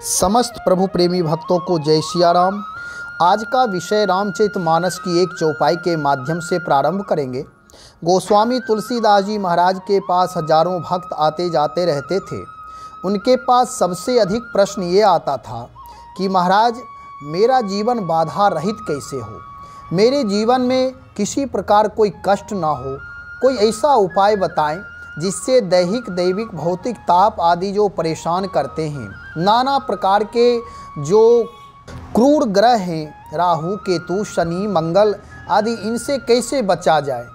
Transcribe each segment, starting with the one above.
समस्त प्रभु प्रेमी भक्तों को जय सिया राम। आज का विषय रामचरितमानस की एक चौपाई के माध्यम से प्रारंभ करेंगे। गोस्वामी तुलसीदास जी महाराज के पास हजारों भक्त आते जाते रहते थे। उनके पास सबसे अधिक प्रश्न ये आता था कि महाराज मेरा जीवन बाधा रहित कैसे हो, मेरे जीवन में किसी प्रकार कोई कष्ट ना हो, कोई ऐसा उपाय बताएं जिससे दैहिक दैविक भौतिक ताप आदि जो परेशान करते हैं, नाना प्रकार के जो क्रूर ग्रह हैं, राहु केतु शनि मंगल आदि, इनसे कैसे बचा जाए।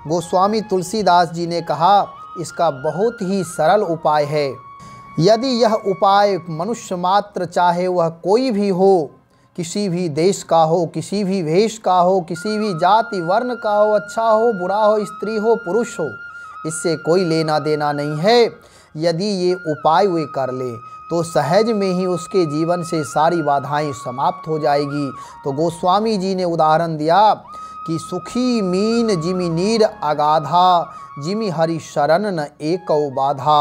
गोस्वामी तुलसीदास जी ने कहा इसका बहुत ही सरल उपाय है। यदि यह उपाय मनुष्य मात्र चाहे वह कोई भी हो, किसी भी देश का हो, किसी भी वेश का हो, किसी भी जाति वर्ण का हो, अच्छा हो बुरा हो, स्त्री हो पुरुष हो, इससे कोई लेना देना नहीं है। यदि ये उपाय वे कर ले तो सहज में ही उसके जीवन से सारी बाधाएं समाप्त हो जाएगी। तो गोस्वामी जी ने उदाहरण दिया कि सुखी मीन जिमि नीर अगाधा, जिमि हरि शरण न एकौ बाधा।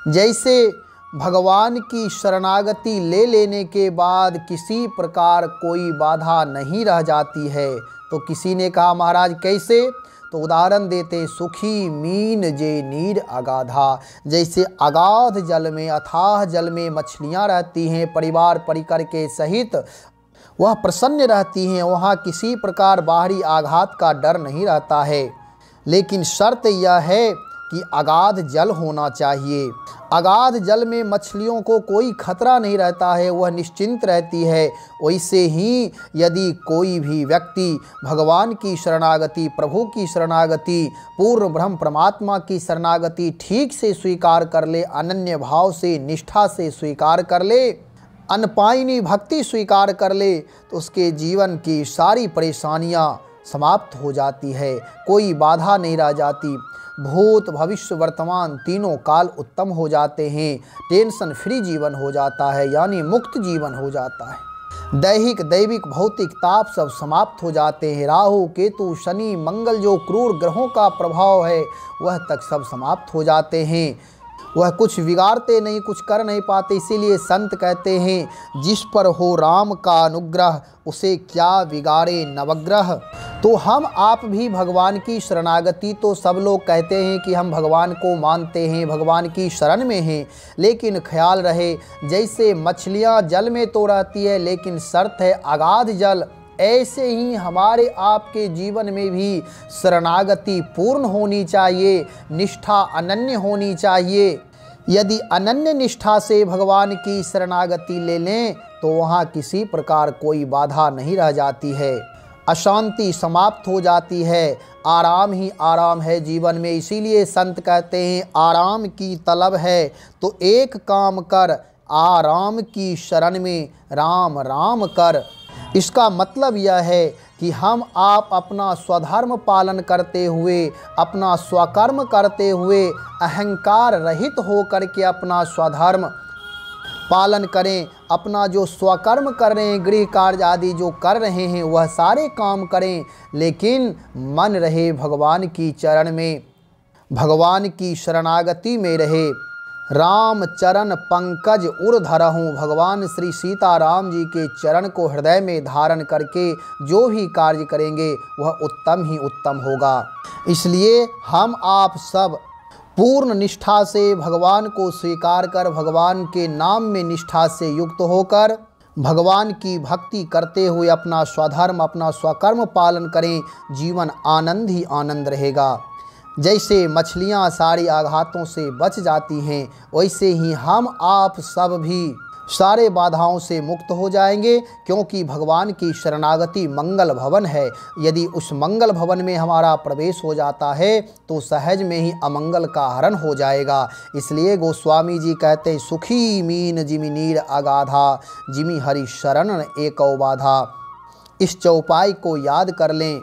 जैसे भगवान की शरणागति ले लेने के बाद किसी प्रकार कोई बाधा नहीं रह जाती है। तो किसी ने कहा महाराज कैसे, तो उदाहरण देते सुखी मीन जे नीर अगाधा। जैसे अगाध जल में, अथाह जल में मछलियाँ रहती हैं, परिवार परिकर के सहित वह प्रसन्न रहती हैं, वहाँ किसी प्रकार बाहरी आघात का डर नहीं रहता है। लेकिन शर्त यह है कि अगाध जल होना चाहिए। अगाध जल में मछलियों को कोई खतरा नहीं रहता है, वह निश्चिंत रहती है। वैसे ही यदि कोई भी व्यक्ति भगवान की शरणागति, प्रभु की शरणागति, पूर्ण ब्रह्म परमात्मा की शरणागति ठीक से स्वीकार कर ले, अनन्य भाव से निष्ठा से स्वीकार कर ले, अनपायनी भक्ति स्वीकार कर ले, तो उसके जीवन की सारी परेशानियां समाप्त हो जाती है, कोई बाधा नहीं रह जाती। भूत भविष्य वर्तमान तीनों काल उत्तम हो जाते हैं, टेंशन फ्री जीवन हो जाता है, यानी मुक्त जीवन हो जाता है। दैहिक दैविक भौतिक ताप सब समाप्त हो जाते हैं। राहु केतु शनि मंगल जो क्रूर ग्रहों का प्रभाव है वह तक सब समाप्त हो जाते हैं। वह कुछ बिगाड़ते नहीं, कुछ कर नहीं पाते। इसीलिए संत कहते हैं जिस पर हो राम का अनुग्रह उसे क्या बिगाड़े नवग्रह। तो हम आप भी भगवान की शरणागति, तो सब लोग कहते हैं कि हम भगवान को मानते हैं, भगवान की शरण में हैं, लेकिन ख्याल रहे जैसे मछलियाँ जल में तो रहती है लेकिन शर्त है अगाध जल, ऐसे ही हमारे आपके जीवन में भी शरणागति पूर्ण होनी चाहिए, निष्ठा अनन्य होनी चाहिए। यदि अनन्य निष्ठा से भगवान की शरणागति ले लें तो वहाँ किसी प्रकार कोई बाधा नहीं रह जाती है, अशांति समाप्त हो जाती है, आराम ही आराम है जीवन में। इसीलिए संत कहते हैं आराम की तलब है तो एक काम कर, आराम की शरण में राम राम कर। इसका मतलब यह है कि हम आप अपना स्वधर्म पालन करते हुए, अपना स्वकर्म करते हुए, अहंकार रहित होकर के अपना स्वधर्म पालन करें। अपना जो स्वकर्म कर रहे हैं, गृह कार्य आदि जो कर रहे हैं वह सारे काम करें, लेकिन मन रहे भगवान की चरण में, भगवान की शरणागति में रहे। राम चरण पंकज उर धरहूँ, भगवान श्री सीताराम जी के चरण को हृदय में धारण करके जो भी कार्य करेंगे वह उत्तम ही उत्तम होगा। इसलिए हम आप सब पूर्ण निष्ठा से भगवान को स्वीकार कर, भगवान के नाम में निष्ठा से युक्त होकर भगवान की भक्ति करते हुए अपना स्वधर्म अपना स्वकर्म पालन करें, जीवन आनंद ही आनंद रहेगा। जैसे मछलियाँ सारी आघातों से बच जाती हैं, वैसे ही हम आप सब भी सारे बाधाओं से मुक्त हो जाएंगे, क्योंकि भगवान की शरणागति मंगल भवन है। यदि उस मंगल भवन में हमारा प्रवेश हो जाता है तो सहज में ही अमंगल का हरण हो जाएगा। इसलिए गोस्वामी जी कहते हैं सुखी मीन जिमि नीर अगाधा, जिमि हरि शरण एकौ बाधा। इस चौपाई को याद कर लें